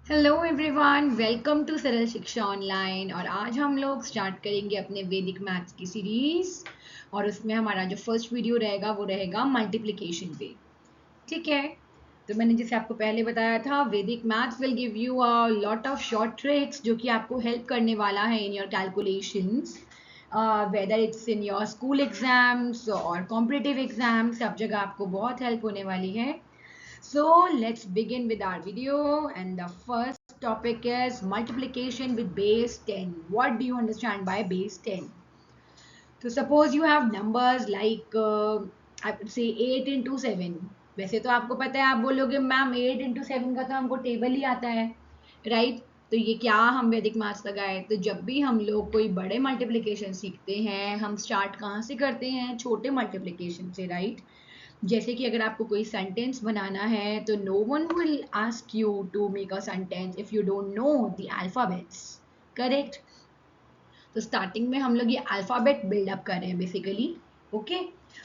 Hello everyone, welcome to सरल शिक्षा online. और आज हम लोग स्टार्ट करेंगे अपने वैदिक मैथ्स की सीरीज। और उसमें हमारा जो फर्स्ट वीडियो रहेगा वो रहेगा मल्टीप्लिकेशन पे। ठीक है, तो मैंने जैसे आपको पहले बताया था, वैदिक maths will give you a lot of short tricks जो कि आपको हेल्प करने वाला है in your calculations, whether it's in your school exams और कॉम्पिटिटिव एग्जाम्स, सब जगह आपको बहुत हेल्प होने वाली है। So let's begin with our video, and the first topic is multiplication with base 10. What do you understand by base 10? So suppose you have numbers like I would say 8 into 7. वैसे तो आपको पता है, आप बोलोगे मैम 8 into 7 का तो हमको टेबल ही आता है, राइट? तो ये क्या हम वैदिक मैथ्स लगाए? तो जब भी हम लोग कोई बड़े मल्टीप्लिकेशन सीखते हैं, हम स्टार्ट कहाँ से करते हैं? छोटे मल्टीप्लिकेशन से, राइट? जैसे कि अगर आपको कोई सेंटेंस बनाना है तो no one will ask you to make a sentence if you don't know the alphabets, correct? तो स्टार्टिंग में हम लोग ये अल्फाबेट बिल्डअप कर रहे हैं बेसिकली। ओके,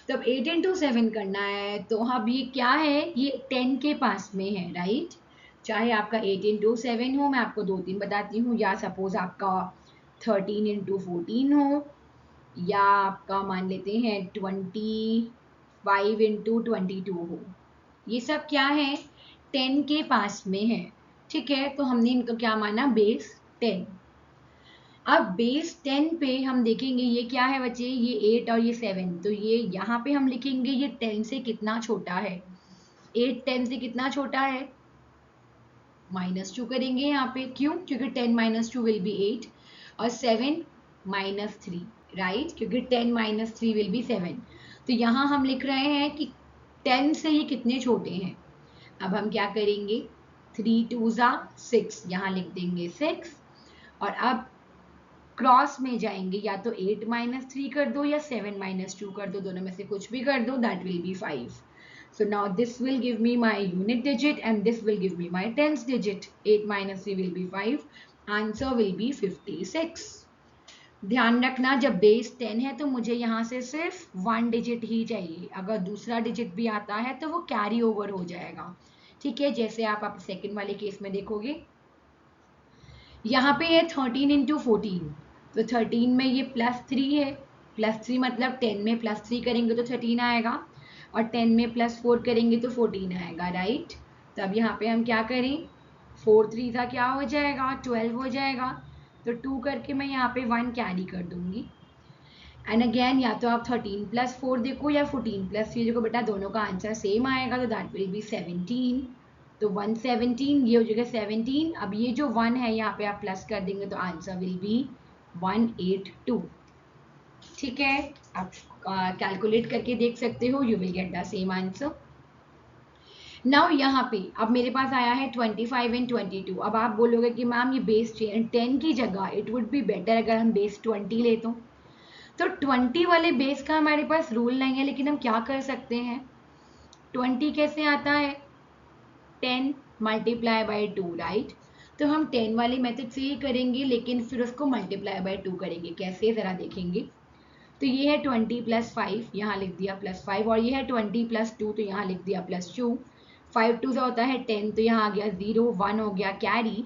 तो अब 8 into 7 करना है, तो अब ये क्या है? ये 10 के पास में है, राइट? चाहे आपका 8 into 7 हो, मैं आपको दो तीन बताती हूँ, या सपोज आपका 13 into 14 हो, या आपका मान लेते हैं 25 into 22 हो। ये सब क्या है? 10 के पास में है। ठीक है, तो हमने इनको क्या माना? बेस 10। अब बेस 10 पे हम देखेंगे ये क्या है बच्चे? ये 8 और ये 7, तो ये यहाँ पे हम लिखेंगे ये 10 से कितना छोटा है? 8 10 से कितना छोटा है? -2 करेंगे यहाँ पे। क्यों? क्योंकि 10 - 2 विल बी 8, और 7 -3, राइट? क्योंकि 10 - 3 विल बी 7। तो यहाँ हम लिख रहे हैं कि 10 से ये कितने छोटे हैं। अब हम क्या करेंगे? 3 2 6, यहाँ लिख देंगे 6। और अब क्रॉस में जाएंगे, या तो 8 - 3 कर दो या 7 - 2 कर दो, दोनों में से कुछ भी कर दो, that will be 5। So now this will give me my unit digit and this will give me my tens digit. 8 - 3 will be 5. Answer will be 56. ध्यान रखना, जब बेस 10 है तो मुझे यहाँ से सिर्फ 1 डिजिट ही चाहिए। अगर दूसरा डिजिट भी आता है तो वो कैरी ओवर हो जाएगा। ठीक है, जैसे आप सेकंड वाले केस में देखोगे, यहाँ पे है 13 into 14, तो 13 में ये +3 है। +3 मतलब 10 में +3 करेंगे तो 13 आएगा, और 10 में +4 करेंगे तो 14 आएगा, राइट? तो अब यहाँ पे हम क्या करें? 4 3 था, क्या हो जाएगा? 12 हो जाएगा। तो 2 करके मैं यहाँ पे 1 कैरी कर दूंगी। एंड अगेन, या तो आप 13 + 4 देखो या 14 + 3 देखो, बेटा दोनों का आंसर सेम आएगा, तो दैट विल बी 17। तो 117, ये हो जाएगा 17। अब ये जो 1 है यहाँ पे आप प्लस कर देंगे तो आंसर विल बी 182। ठीक है, आप कैलकुलेट करके देख सकते हो, you will get the same answer. Now यहाँ पे अब मेरे पास आया है 25 एंड 22। अब आप बोलोगे कि मैम ये बेस 10 की जगह इट वुड बी बेटर अगर हम बेस 20 ले तो 20 वाले बेस का हमारे पास रूल नहीं है, लेकिन हम क्या कर सकते हैं? 20 कैसे आता है? 10 मल्टीप्लाई बाय 2, राइट? तो हम 10 वाली मेथड से ही करेंगे, लेकिन फिर उसको मल्टीप्लाई बाय 2 करेंगे। कैसे, जरा देखेंगे। तो ये है 20 + 5, यहाँ लिख दिया +5, और ये है 20 + 2, तो यहाँ लिख दिया +2। 5 2 होता है 10, तो यहाँ आ गया 0, 1 हो गया कैरी।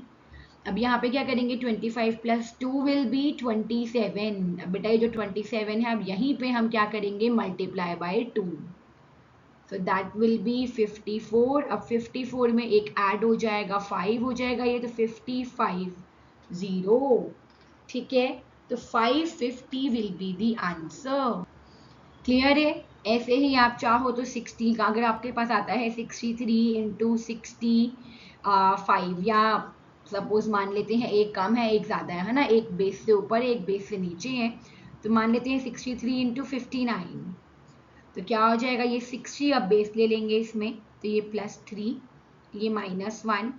अब यहाँ पे क्या करेंगे? 25 + 2 विल बी 27। अब बेटा ये जो 27 है, अब यहीं पे हम क्या करेंगे? Multiply by 2, so that will be 54। अब 54 में एक ऐड हो जाएगा, 5 हो जाएगा ये, तो 55 0। ठीक है, तो 550 will be the answer. Clear है? ऐसे ही आप चाहो तो 60 का, अगर आपके पास आता है 63 into 65, या सपोज मान लेते हैं एक कम है एक ज़्यादा है ना, एक बेस से ऊपर एक बेस से नीचे है, तो मान लेते हैं 63 into 59, तो क्या हो जाएगा? ये 60 अब बेस ले लेंगे इसमें, तो ये +3, ये -1,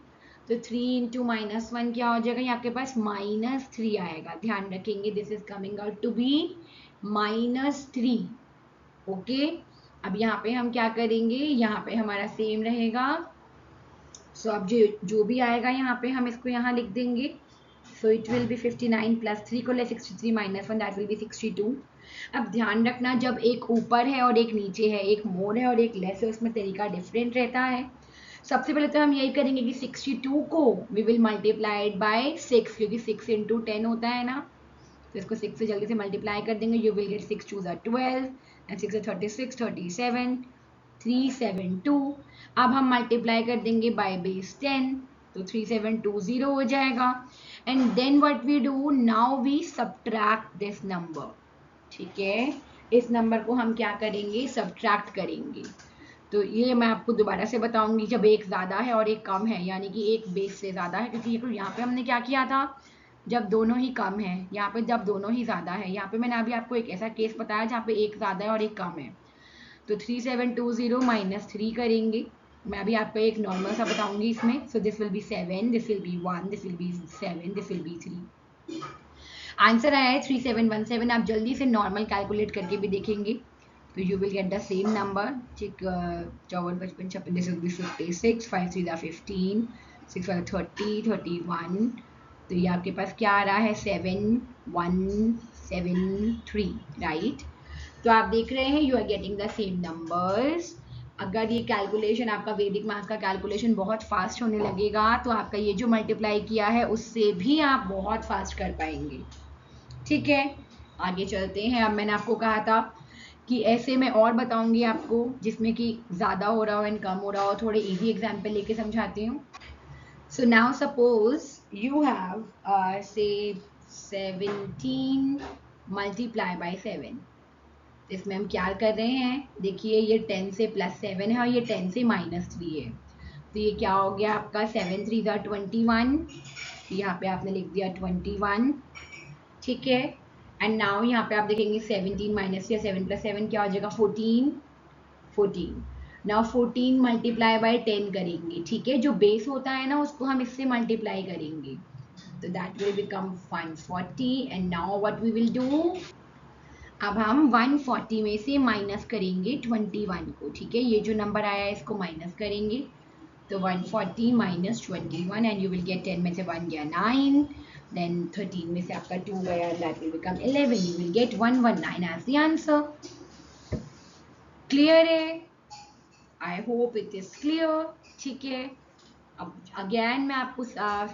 तो 3 into -1 क्या हो जाएगा? ये आपके पास -3 आएगा। ध्यान रखेंगे, this is coming out to be -3। Okay, अब यहाँ पे हम क्या करेंगे? यहाँ पे हमारा सेम रहेगा। सो अब जो जो भी आएगा यहाँ पे हम इसको यहाँ लिख देंगे। सो इट विल बी 59 + 3 को ले 63 - 1, दैट विल बी 62। अब ध्यान रखना, जब एक ऊपर है और एक नीचे है, एक मोर है और एक लेस है, उसमें तरीका डिफरेंट रहता है। सबसे पहले तो हम यही करेंगे कि 62 को वी विल मल्टीप्लाइड बाय 6, क्योंकि 6 इंटू 10 होता है ना, तो इसको 6 से जल्दी से मल्टीप्लाई कर देंगे. You will gate 6 2 12 and 6 36 37 372. अब हम मल्टीप्लाई कर देंगे बाय बेस 10, तो 3720 हो जाएगा. And then what we do, now we subtract this number. ठीक है, इस नंबर को हम क्या करेंगे, सब्ट्रैक्ट करेंगे. तो ये मैं आपको दोबारा से बताऊंगी, जब एक ज़्यादा है और एक कम है, यानी कि एक बेस से ज़्यादा है, क्योंकि यहाँ पे हमने क्या किया था, जब दोनों ही कम है, यहाँ पे जब दोनों ही ज़्यादा है. यहाँ पे मैंने अभी आपको एक ऐसा केस बताया जहाँ पे एक ज़्यादा है और एक कम है. तो 3720 माइनस 3 करेंगे. मैं अभी आपको एक नॉर्मल सा बताऊंगी इसमें. So this will be 7, this will be 1, this will be 7, this will be 3. Answer आया है 3717. आप जल्दी से नॉर्मल कैलकुलेट करके भी देखेंगे तो you will get the same number. ठीक, 54 55 56, दिस विल बी 56, 5 3 15, 6 30 31. तो ये आपके पास क्या आ रहा है, 7173, राइट. तो आप देख रहे हैं you are getting the same numbers. अगर ये कैलकुलेशन आपका वैदिक मैथ का कैलकुलेशन बहुत फास्ट होने लगेगा तो आपका ये जो मल्टीप्लाई किया है उससे भी आप बहुत फास्ट कर पाएंगे. ठीक है, आगे चलते हैं. अब मैंने आपको कहा था कि ऐसे मैं और बताऊंगी आपको जिसमें कि ज़्यादा हो रहा हो एंड कम हो रहा हो. थोड़े इजी एग्जाम्पल लेके समझाती हूँ. So now suppose you have से 17 मल्टीप्लाई बाय 7. इसमें हम क्या कर रहे हैं, देखिए ये 10 से प्लस 7 है और ये 10 से माइनस 3 है. तो ये क्या हो गया आपका, 7 3 21. यहाँ पे आपने लिख दिया 21. ठीक है, एंड नाउ यहाँ पे आप देखेंगे 17 माइनस या 7 प्लस 7 क्या हो जाएगा, 14. नाउ 14 मल्टीप्लाई बाय 10 करेंगे. ठीक है, जो बेस होता है ना उसको हम इससे मल्टीप्लाई करेंगे, तो that will become 140. And now what we will do, अब हम 140 में से माइनस करेंगे 21 को. ठीक है, ये जो नंबर आया है इसको माइनस करेंगे. तो 140 minus 21 and you will gate 10 में से 1 गया 9, देन 13 में से आपका 2 गया, that will become 11. You will get 119 as the answer. Clear है? I hope it is clear. ठीक है, अब अगेन मैं आपको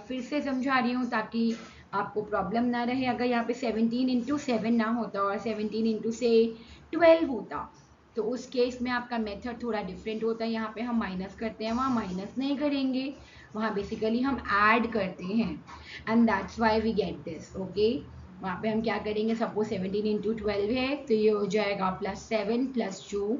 फिर से समझा रही हूँ ताकि आपको प्रॉब्लम ना रहे. अगर यहाँ पे 17 इंटू 7 ना होता और 17 इंटू से 12 होता तो उस केस में आपका मेथड थोड़ा डिफरेंट होता है. यहाँ पे हम माइनस करते हैं, वहाँ माइनस नहीं करेंगे, वहाँ बेसिकली हम ऐड करते हैं and that's why we get this. Okay, वहाँ पे हम क्या करेंगे, सपोज 17 इंटू 12 है तो ये हो जाएगा +7 + 2,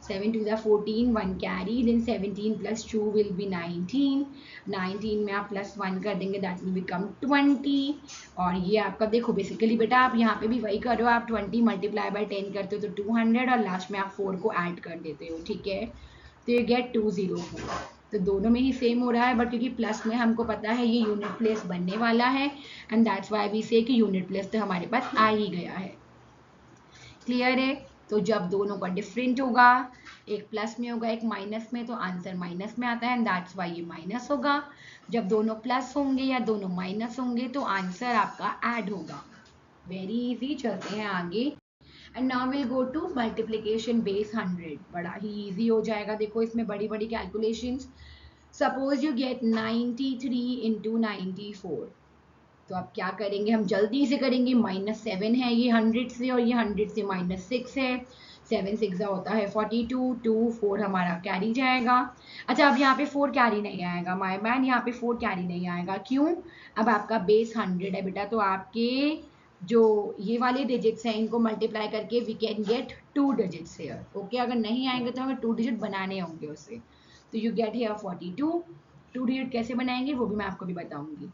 7 2 14, 1 carry, then 17 plus 2 will be 19. 19 में आप +1 कर देंगे, that will become 20. और ये आपका देखो बेसिकली बेटा आप यहाँ पे भी वही कर रहे हो, आप 20 मल्टीप्लाई बाय 10 करते हो तो 200 और लास्ट में आप 4 को ऐड कर देते हो. ठीक है, तो ये गेट 204. तो दोनों में ही सेम हो रहा है, बट क्योंकि प्लस में हमको पता है ये यूनिट प्लेस बनने वाला है एंड दैट्स वाई वी से कि यूनिट प्लेस तो हमारे पास आ ही गया है. क्लियर है? तो जब दोनों का डिफरेंट होगा, एक प्लस में होगा एक माइनस में, तो आंसर माइनस में आता है एंड दैट्स वाई ये माइनस होगा. जब दोनों प्लस होंगे या दोनों माइनस होंगे तो आंसर आपका ऐड होगा. Very easy. चलते हैं आगे. And now will go to multiplication base 100. बड़ा ही इजी हो जाएगा. देखो इसमें बड़ी बड़ी calculations. Suppose you get 93 into 94. तो आप क्या करेंगे, हम जल्दी से करेंगे. -7 है ये 100 से और ये 100 से -6 है. 7 6 होता है 42, 2 4 हमारा कैरी जाएगा. अच्छा, अब यहाँ पे 4 कैरी नहीं आएगा, माय मैन, यहाँ पे 4 कैरी नहीं आएगा. क्यों? अब आपका बेस 100 है बेटा, तो आपके जो ये वाले डिजिट्स हैं इनको मल्टीप्लाई करके we can get 2 digits here. Okay, अगर नहीं आएंगे तो हमें 2 डिजिट बनाने होंगे उससे. तो यू गेट हेयर 42. 2 डिजिट कैसे बनाएंगे वो भी मैं आपको भी बताऊंगी.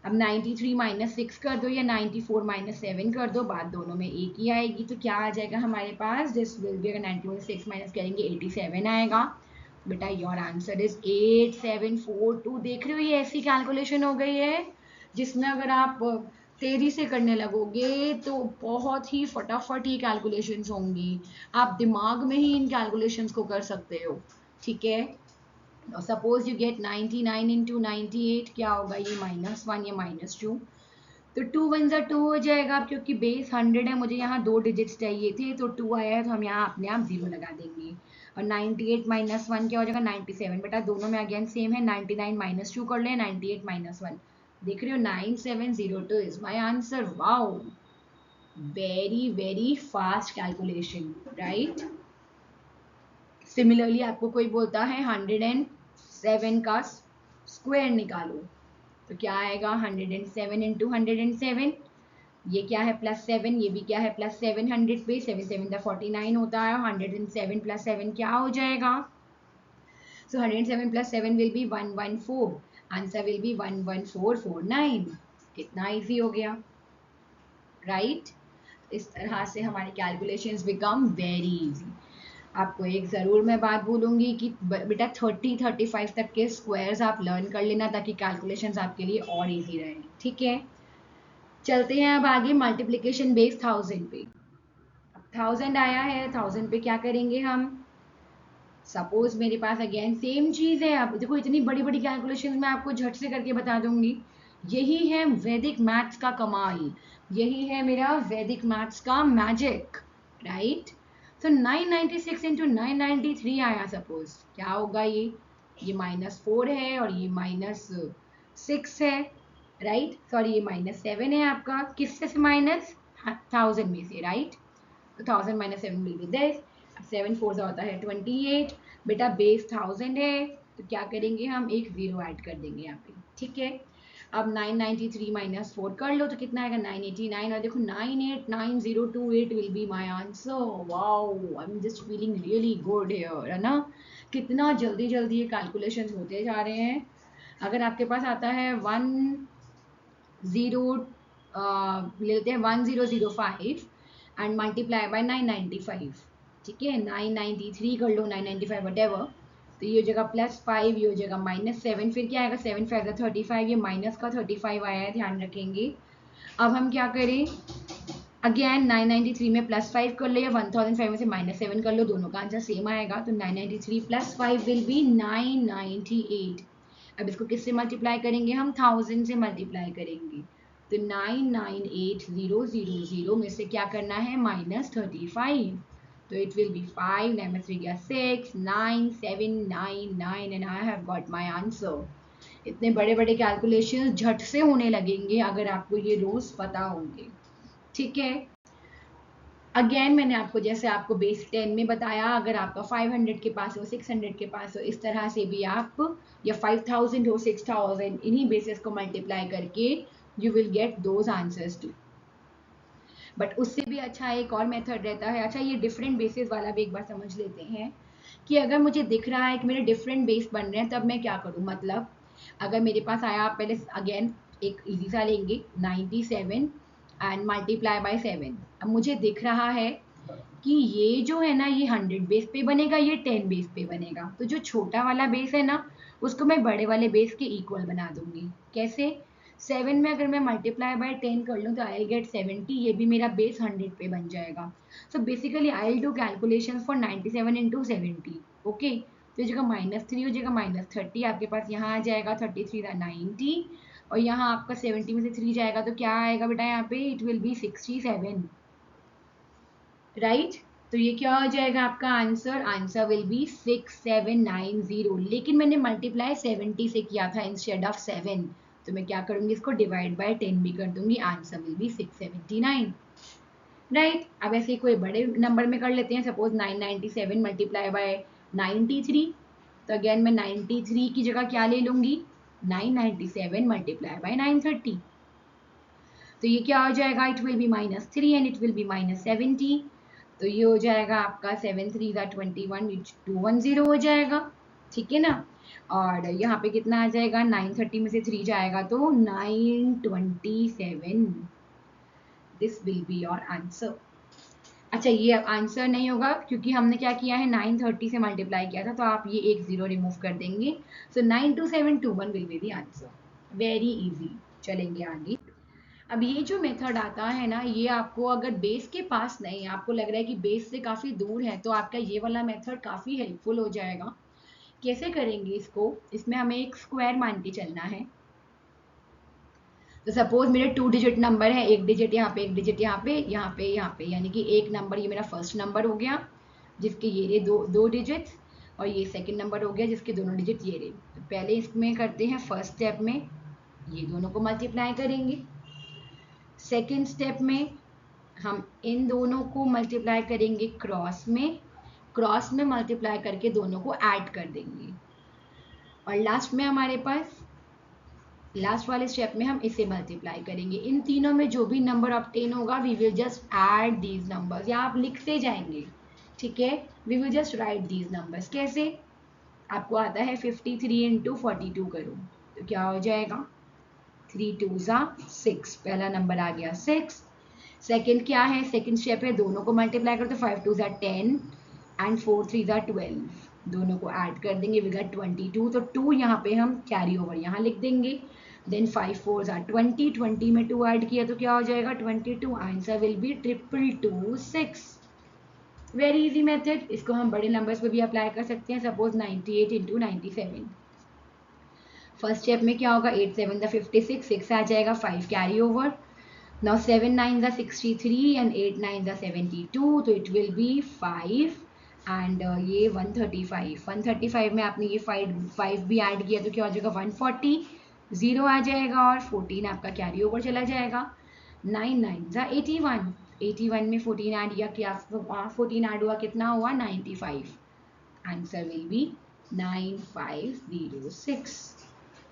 अब 93 माइनस 6 कर दो या 94 माइनस 7 कर दो, बात दोनों में एक ही आएगी. तो क्या आ जाएगा हमारे पास, दिस विल बी, अगर 91 से 6 माइनस करेंगे 87 आएगा. बेटा योर आंसर इज 8742. देख रहे हो, ये ऐसी कैलकुलेशन हो गई है जिसमें अगर आप तेजी से करने लगोगे तो बहुत ही फटाफट ये कैलकुलेशंस होंगी. आप दिमाग में ही इन कैलकुलेशंस को कर सकते हो. ठीक है, सपोज यू गेट 99 इंटू 98, क्या होगा, ये -1 या -2. तो 2 1 ज़ा 2 हो जाएगा. अब क्योंकि बेस 100 है, मुझे यहाँ 2 डिजिट्स चाहिए थे तो 2 आया है तो हम यहाँ अपने आप 0 लगा देंगे. और 98 माइनस 1 क्या हो जाएगा 97। बेटा दोनों में अगेन सेम है, 99 माइनस 2 कर ले, 98 माइनस 1 देख रहे हो 9702 is my answer. Wow, very very fast calculation, right. Similarly आपको कोई बोलता है 107 का स्क्वायर निकालो, तो क्या आएगा 107 इंटू 107, ये क्या है +7, ये भी क्या है +7, 100 पे 7 7 49 होता है, 107 + 7 क्या हो जाएगा, so 107 + 7 will be 114, answer will be 11449। कितना इजी हो गया, राइट। इस तरह से हमारे कैलकुलेशंस बिकम वेरी इजी। आपको एक ज़रूर मैं बात बोलूँगी कि बेटा 30-35 तक के स्क्वायर्स आप लर्न कर लेना, ताकि कैलकुलेशंस आपके लिए और इजी रहे, ठीक है। चलते हैं अब आगे मल्टीप्लिकेशन बेस 1000 पे। अब 1000 आया है, 1000 पे क्या करेंगे हम, सपोज मेरे पास अगेन सेम चीज़ है। अब देखो इतनी बड़ी बड़ी कैलकुलेशन मैं आपको झट से करके बता दूंगी, यही है वैदिक मैथ्स का कमाल, यही है मेरा वैदिक मैथ्स का मैजिक, राइट। तो 996 इंटू 993 आया, सपोज क्या होगा, ये -4 है और ये -6 है, राइट। सॉरी ये -7 है आपका, किससे से माइनस, 1000 में से, राइट। तो 1000 - 7 विल बी दिस। अब 7 4 होता है 28। बेटा बेस 1000 है, तो क्या करेंगे हम, एक जीरो ऐड कर देंगे यहाँ पे, ठीक है। अब 993 - 4 कर लो, तो कितना आएगा 989, और देखो 989028 will be my answer. Wow, I am just feeling really good here, है ना। कितना जल्दी जल्दी ये कैलकुलेशंस होते जा रहे हैं। अगर आपके पास आता है 10 लेते हैं 1005 एंड मल्टीप्लाई बाय 995, ठीक है। 993 कर लो, 995 वटेवर, तो ये हो जाएगा +5, ये हो जाएगा -7, फिर क्या आएगा 7 5 35, ये माइनस का 35 आया है, ध्यान रखेंगे। अब हम क्या करें, अगेन 993 में +5 कर लो, या 1005 में से -7 कर लो, दोनों का आंसर सेम आएगा। तो 993 + 5 विल बी 998। अब इसको किससे मल्टीप्लाई करेंगे, हम 1000 से मल्टीप्लाई करेंगे, तो 998000 में से क्या करना है, -35, तो it will be 5 9 3 6 9 7 9 9 and I have got my answer. इतने बड़े बड़े कैलकुलेशन झट से होने लगेंगे अगर आपको ये रोज पता होंगे, ठीक है। अगेन मैंने आपको जैसे आपको बेस 10 में बताया, अगर आपका 500 के पास हो, 600 के पास हो, इस तरह से भी आप, या 5000 हो, 6000, इन्हीं बेसिस को मल्टीप्लाई करके you will get those answers too. But उससे भी अच्छा एक और मेथड रहता है। अच्छा, ये डिफरेंट बेसिस वाला भी एक बार समझ लेते हैं कि अगर मुझे दिख रहा है कि मेरे डिफरेंट बेस बन रहे हैं, तब मैं क्या करूँ। मतलब अगर मेरे पास आया, आप पहले अगेन एक इजी सा लेंगे, 97 एंड मल्टीप्लाई बाय 7। अब मुझे दिख रहा है कि ये जो है ना, ये 100 बेस पे बनेगा, ये 10 बेस पे बनेगा, तो जो छोटा वाला बेस है ना, उसको मैं बड़े वाले बेस के इक्वल बना दूंगी। कैसे, 7 में अगर मैं मल्टीप्लाई बाय 10 कर लूँ, तो आई गेट 70, ये भी मेरा बेस 100 पे बन जाएगा। So basically I will do calculation for 97 into 70, okay. तो ये जगह -3 हो जाएगा, -30 आपके पास यहाँ आ जाएगा, 33 90, और यहाँ आपका 70 में से 3 जाएगा, तो क्या आएगा बेटा यहाँ पे, इट विल बी 67, राइट। तो ये क्या हो जाएगा आपका आंसर, आंसर विल बी 6790। लेकिन मैंने मल्टीप्लाई 70 से किया था इंस्टेड ऑफ 7, तो मैं क्या करूंगी, इसको डिवाइड बाय 10 भी कर दूंगी, आंसर विल बी 679, राइट। अब ऐसे कोई बड़े नंबर में कर लेते हैं, सपोज 997 मल्टीप्लाई बाय 93, तो अगेन मैं 93 की जगह क्या ले लूंगी, 997 मल्टीप्लाई बाय 930, तो ये क्या हो जाएगा, it will be -3 and it will be -70, तो ये हो जाएगा आपका 7 3 21, 210 हो जाएगा, ठीक है ना। और यहाँ पे कितना आ जाएगा, 930 में से 3 जाएगा, तो 927, this will be your answer. अच्छा, ये आंसर नहीं होगा क्योंकि हमने क्या किया है, 930 से मल्टीप्लाई किया था, तो आप ये एक जीरो रिमूव कर देंगे, सो 92721 will be the answer. Very easy, चलेंगे आगे। अब ये जो मेथड आता है ना, ये आपको अगर बेस के पास नहीं, आपको लग रहा है कि बेस से काफ़ी दूर है, तो आपका ये वाला मेथड काफ़ी हेल्पफुल हो जाएगा। कैसे करेंगे इसको, इसमें हमें एक स्क्वायर मान के चलना है। तो सपोज मेरे 2 डिजिट नंबर है, एक डिजिट यहाँ पे, एक डिजिट यहाँ पे, यहाँ पे, यहाँ पे, यानी कि एक नंबर ये मेरा फर्स्ट नंबर हो गया, जिसके ये रहे दो डिजिट्स, और ये सेकंड नंबर हो गया जिसके दोनों डिजिट ये रहे। तो पहले इसमें करते हैं, फर्स्ट स्टेप में ये दोनों को मल्टीप्लाई करेंगे। सेकंड स्टेप में हम इन दोनों को मल्टीप्लाई करेंगे क्रॉस में मल्टीप्लाई करके दोनों को ऐड कर देंगे। और लास्ट में हमारे पास लास्ट वाले स्टेप में हम इसे मल्टीप्लाई करेंगे। इन तीनों में जो भी नंबर ऑब्टेन होगा we will just add these numbers, या आप लिखते जाएंगे, ठीक है। We will just write these numbers. कैसे? आपको आता है 53 इंटू 42 करो, तो क्या हो जाएगा 3 2 6, पहला नंबर आ गया 6। सेकंड क्या है, सेकंड स्टेप है, दोनों को मल्टीप्लाई करो तो 5 2 10 एंड 4 3 12, दोनों को ऐड कर देंगे, वी गेट 22। तो 2 यहाँ पे हम कैरी ओवर यहाँ लिख देंगे। देन 5 4 20, 20 में 2 ऐड किया तो क्या हो जाएगा 22। Answer will be 222 very easy method. इसको हम बड़े नंबर्स पे भी अप्लाई कर सकते हैं। सपोज 98 इंटू 97, फर्स्ट स्टेप में क्या होगा 8 7 56, 6 आ जाएगा, 5 कैरी ओवर। Now 7 9 63 and 8 9 72, तो it will be 5 and ये 135 में आपने ये 5 भी ऐड किया तो क्या हो जाएगा 140, 0 आ जाएगा और 14 आपका कैरी ओवर चला जाएगा। 9 9 81, 81 में 14 ऐड किया, 14 ऐड हुआ कितना हुआ 95। आंसर विल बी 9506,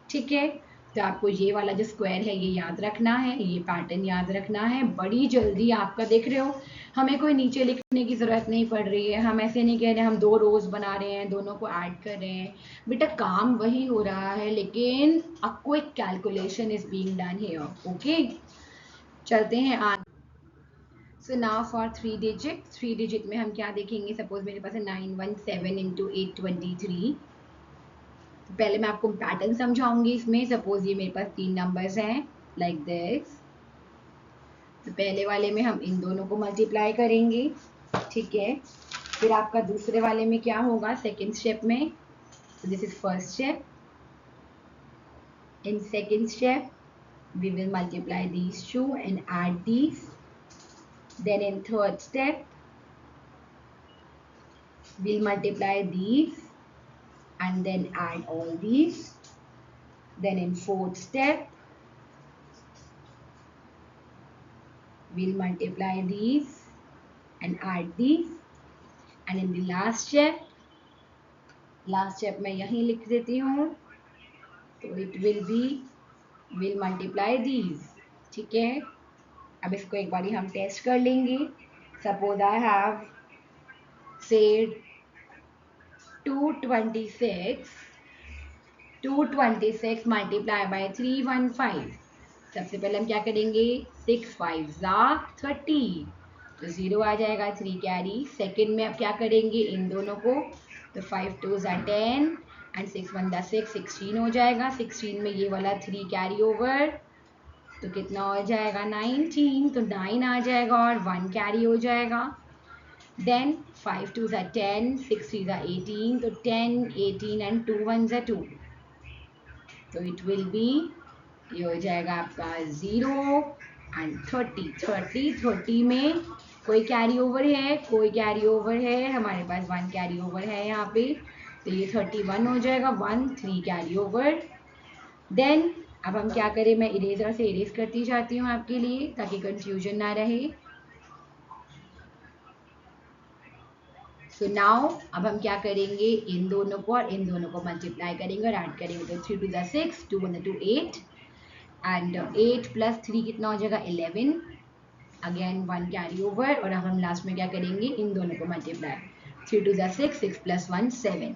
ठीक है। तो आपको ये वाला जो स्क्वायर है ये याद रखना है, ये पैटर्न याद रखना है। बड़ी जल्दी आपका देख रहे हो, हमें कोई नीचे लिखने की ज़रूरत नहीं पड़ रही है। हम ऐसे नहीं कह रहे हम 2 रोज बना रहे हैं, दोनों को ऐड कर रहे हैं। बेटा काम वही हो रहा है, लेकिन a quick calculation is being done here. Okay, चलते हैं आज। सो नाउ फॉर 3 डिजिट में हम क्या देखेंगे। सपोज मेरे पास है 917 इंटू 823। पहले मैं आपको पैटर्न समझाऊंगी इसमें। सपोज ये मेरे पास 3 नंबर्स हैं लाइक दिस, तो पहले वाले में हम इन दोनों को मल्टीप्लाई करेंगे, ठीक है। फिर आपका दूसरे वाले में क्या होगा सेकेंड स्टेप में, this is first step. In second step we will multiply these two and add these. Then in third step we'll multiply these and then add all these. Then in fourth step we'll multiply these and add these. And in the last step मैं यहीं लिख देती हूँ, तो it will be we'll multiply these, ठीक है। अब इसको एक बारी हम टेस्ट कर लेंगे। Suppose I have said 226 multiply by 315। सबसे पहले हम क्या करेंगे 6 5 30, तो 0 आ जाएगा, 3 कैरी। सेकंड में अब क्या करेंगे इन दोनों को, तो 5 2 10 एंड 6 1 6, 16 हो जाएगा। 16 में ये वाला 3 कैरी ओवर, तो कितना हो जाएगा 19, तो 9 आ जाएगा और 1 कैरी हो जाएगा। देन 5 2 10, 6 3 18, तो 10 18 एंड 2 1 2, तो इट विल बी, ये हो जाएगा आपका 0 एंड 30 में कोई कैरी ओवर है, हमारे पास 1 कैरी ओवर है यहाँ पे, तो ये 31 हो जाएगा, 1 3 कैरी ओवर। देन अब हम क्या करें, मैं इरेजर से इरेज करती जाती हूँ आपके लिए ताकि कंफ्यूजन ना रहे। सो नाउ अब हम क्या करेंगे इन दोनों को और इन दोनों को मल्टीप्लाई करेंगे और ऐड करेंगे, तो 3 2 6, 2 1 2 8 एंड 8 प्लस 3 कितना हो जाएगा 11, अगेन 1 कैरी ओवर। और अब हम लास्ट में क्या करेंगे इन दोनों को multiply, 3 2 6, 6 plus 1 7,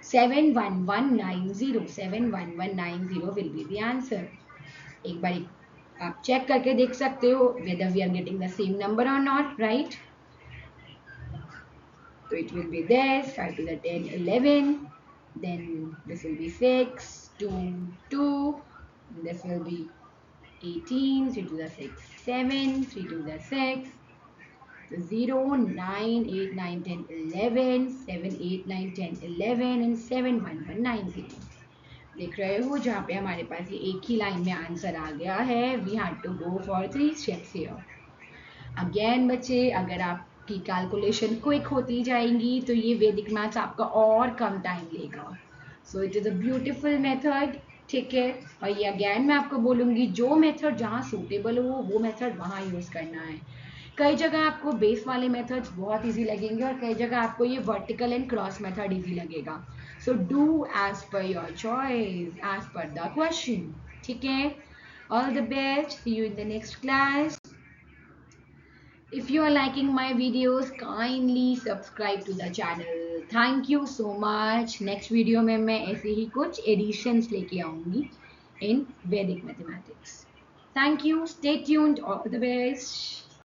71190, 71190 will be the answer. एक बार आप चेक करके देख सकते हो whether we are getting the same number or not, right? So it will be this 5 to the 10 11, then this will be 6 2 2, this will be 18, 3 to the 6 7, 3 to the 6, 0 9 8 9 10 11, 7 8 9 10 11 and 7 1 1 9 0। देख रहे हो जहाँ पे हमारे पास ये एक ही लाइन में आंसर आ गया है। We had to go for 3 steps here. Again बच्चे, अगर आपके आपकी कैलकुलेशन क्विक होती जाएंगी, तो ये वैदिक मैथ्स आपका और कम टाइम लेगा। So it is a beautiful method, ठीक है। और ये अगेन मैं आपको बोलूँगी, जो मेथड जहाँ सूटेबल हो वो मेथड वहाँ यूज़ करना है। कई जगह आपको बेस वाले मेथड्स बहुत इजी लगेंगे और कई जगह आपको ये vertical and cross method easy लगेगा। So do as per your choice, as per the question, ठीक है। All the best, see you in the next class. If you are liking my videos, kindly subscribe to the channel. Thank you so much. Next video में मैं ऐसे ही कुछ additions लेके आऊँगी in Vedic mathematics. Thank you. Stay tuned. All the best.